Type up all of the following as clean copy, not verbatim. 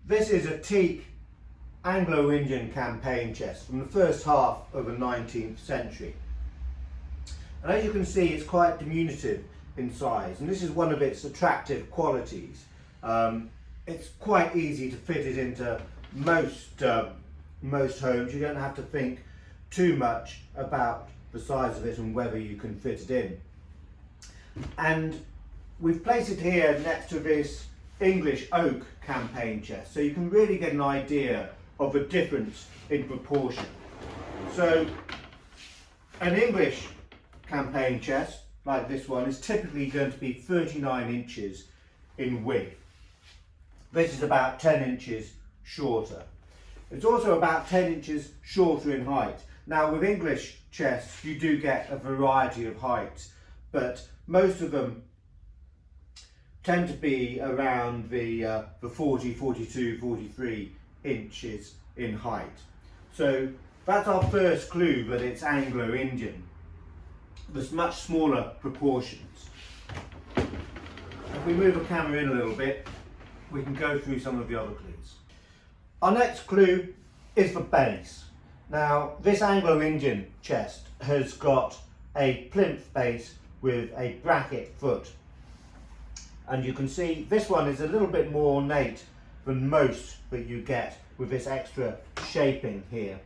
This is a teak Anglo Indian campaign chest from the first half of the 19th century. And as you can see, it's quite diminutive in size, and this is one of its attractive qualities. It's quite easy to fit it into most homes. You don't have to think too much about the size of it and whether you can fit it in. And we've placed it here next to this English oak campaign chest, so you can really get an idea of the difference in proportion. So an English campaign chest like this one is typically going to be 39 inches in width. This is about 10 inches shorter. It's also about 10 inches shorter in height. Now with English chests you do get a variety of heights, but most of them tend to be around the 40, 42, 43 inches in height. So that's our first clue that it's Anglo-Indian. There's much smaller proportions. If we move the camera in a little bit, we can go through some of the other clues. Our next clue is the base. Now this Anglo-Indian chest has got a plinth base with a bracket foot, and you can see this one is a little bit more ornate than most that you get with this extra shaping here.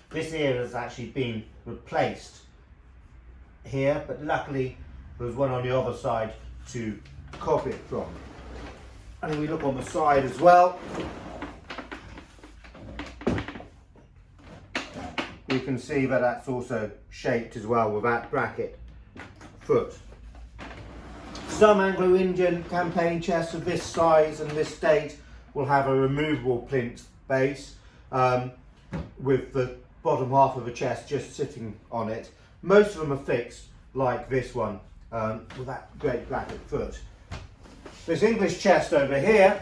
This here has actually been replaced here, but luckily there's one on the other side to copy it from. And then we look on the side as well, you can see that that's also shaped as well with that bracket foot. Some Anglo-Indian campaign chests of this size and this date will have a removable plinth base with the bottom half of the chest just sitting on it. Most of them are fixed like this one with that great bracket foot. This English chest over here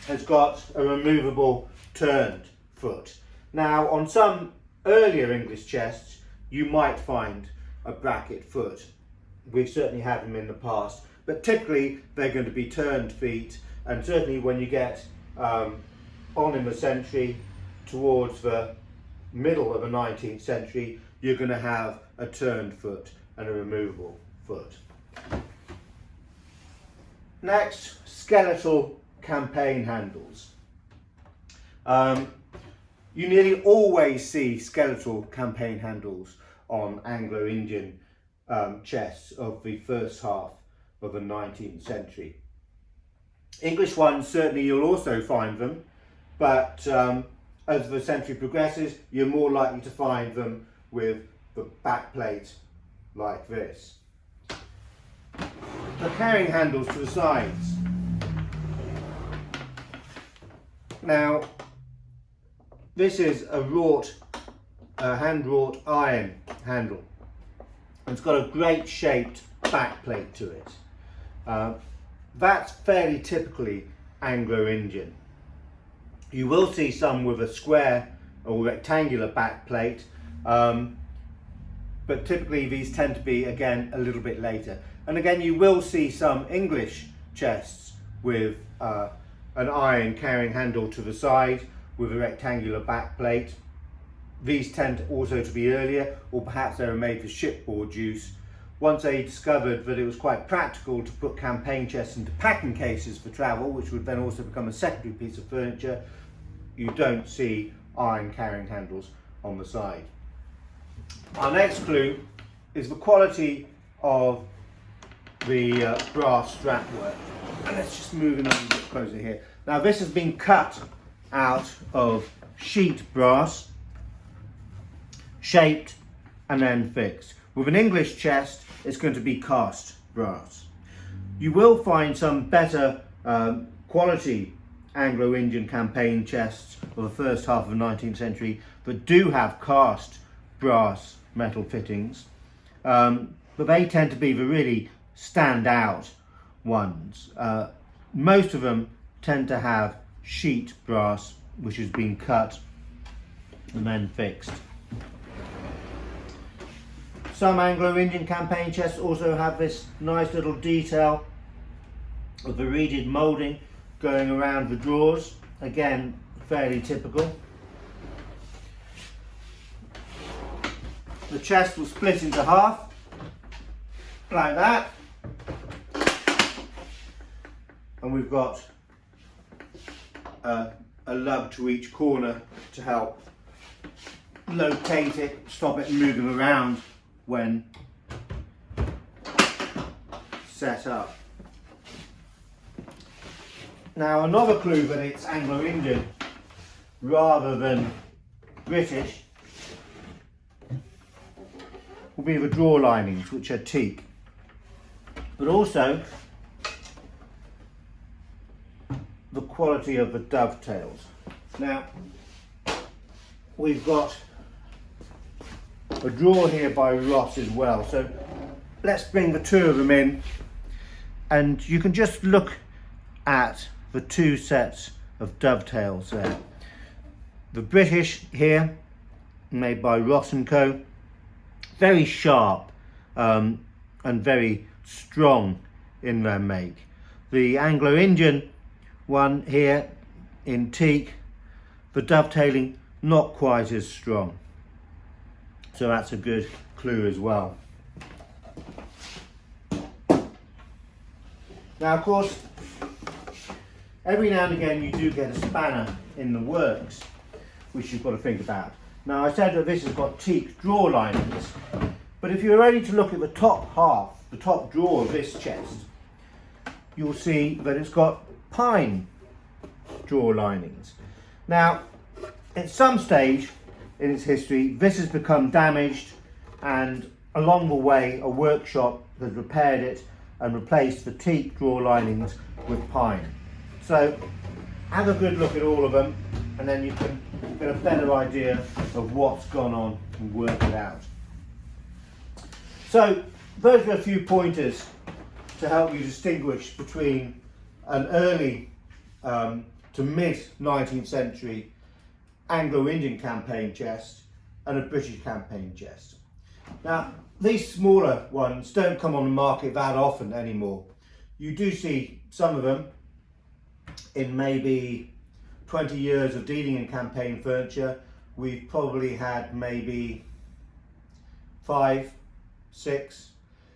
has got a removable turned foot. Now on some earlier English chests you might find a bracket foot. We've certainly had them in the past, but typically they're going to be turned feet, and certainly when you get on in the century towards the middle of the 19th century, you're going to have a turned foot and a removable foot. Next, skeletal campaign handles. You nearly always see skeletal campaign handles on Anglo-Indian chests of the first half of the 19th century. English ones, certainly you'll also find them, but as the century progresses you're more likely to find them with the back plate like this. The carrying handles to the sides. Now this is a hand-wrought iron handle. It's got a great shaped back plate to it. That's fairly typically Anglo-Indian. You will see some with a square or rectangular back plate, but typically these tend to be again a little bit later. And again you will see some English chests with an iron carrying handle to the side with a rectangular back plate. These tend also to be earlier, or perhaps they were made for shipboard use. Once they discovered that it was quite practical to put campaign chests into packing cases for travel, which would then also become a secondary piece of furniture, you don't see iron carrying handles on the side. Our next clue is the quality of the brass strap work. And let's just move in a little bit closer here. Now this has been cut out of sheet brass, shaped and then fixed. With an English chest it's going to be cast brass. You will find some better quality Anglo-Indian campaign chests of the first half of the 19th century that do have cast brass metal fittings, but they tend to be the really standout ones. Most of them tend to have sheet brass which has been cut and then fixed. Some Anglo-Indian campaign chests also have this nice little detail of the reeded moulding going around the drawers, again fairly typical. The chest will split into half like that, and we've got a lug to each corner to help locate it, stop it moving around when set up. Now, another clue that it's Anglo Indian rather than British will be the drawer linings, which are teak, but also the quality of the dovetails. Now, we've got a drawer here by Ross as well, so let's bring the two of them in, and you can just look at the two sets of dovetails there. The British here, made by Ross & Co, very sharp and very strong in their make. The Anglo Indian one here in teak, the dovetailing not quite as strong, so that's a good clue as well. Now, of course, every now and again you do get a spanner in the works, which you've got to think about. Now, I said that this has got teak drawer linings, but if you're ready to look at the top half, the top drawer of this chest, you'll see that it's got pine drawer linings. Now, at some stage in its history, this has become damaged, and along the way a workshop has repaired it and replaced the teak drawer linings with pine. So have a good look at all of them, and then you can get a better idea of what's gone on and work it out. So those are a few pointers to help you distinguish between an early to mid 19th century Anglo Indian campaign chest and a British campaign chest. Now, these smaller ones don't come on the market that often anymore. You do see some of them in maybe 20 years of dealing in campaign furniture. We've probably had maybe 5, 6.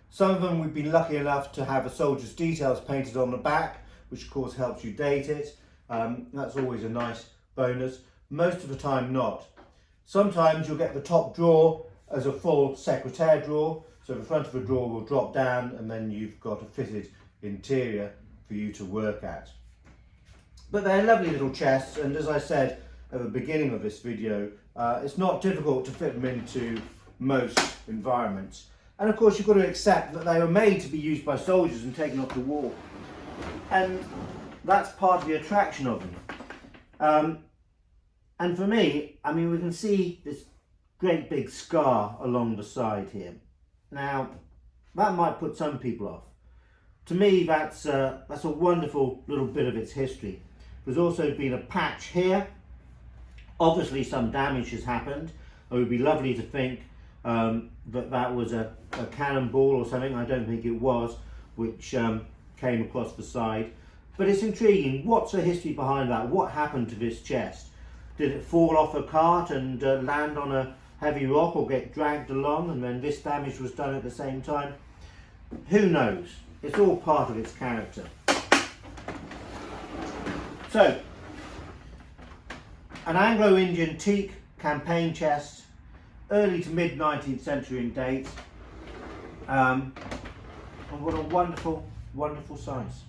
Some of them we've been lucky enough to have a soldier's details painted on the back, which of course helps you date it. That's always a nice bonus. Most of the time not. Sometimes you'll get the top drawer as a full secretaire drawer, so the front of the drawer will drop down and then you've got a fitted interior for you to work at. But they're lovely little chests, and as I said at the beginning of this video, it's not difficult to fit them into most environments. And of course you've got to accept that they were made to be used by soldiers and taken off the wall. And that's part of the attraction of them. And for me, I mean, we can see this great big scar along the side here. Now, that might put some people off. To me, that's a wonderful little bit of its history. There's also been a patch here. Obviously some damage has happened. It would be lovely to think that was a cannonball or something. I don't think it was, which came across the side. But it's intriguing. What's the history behind that? What happened to this chest? Did it fall off a cart and land on a heavy rock, or get dragged along and then this damage was done at the same time? Who knows? It's all part of its character. So, an Anglo Indian teak campaign chest, early to mid 19th century in date, and what a wonderful, wonderful size.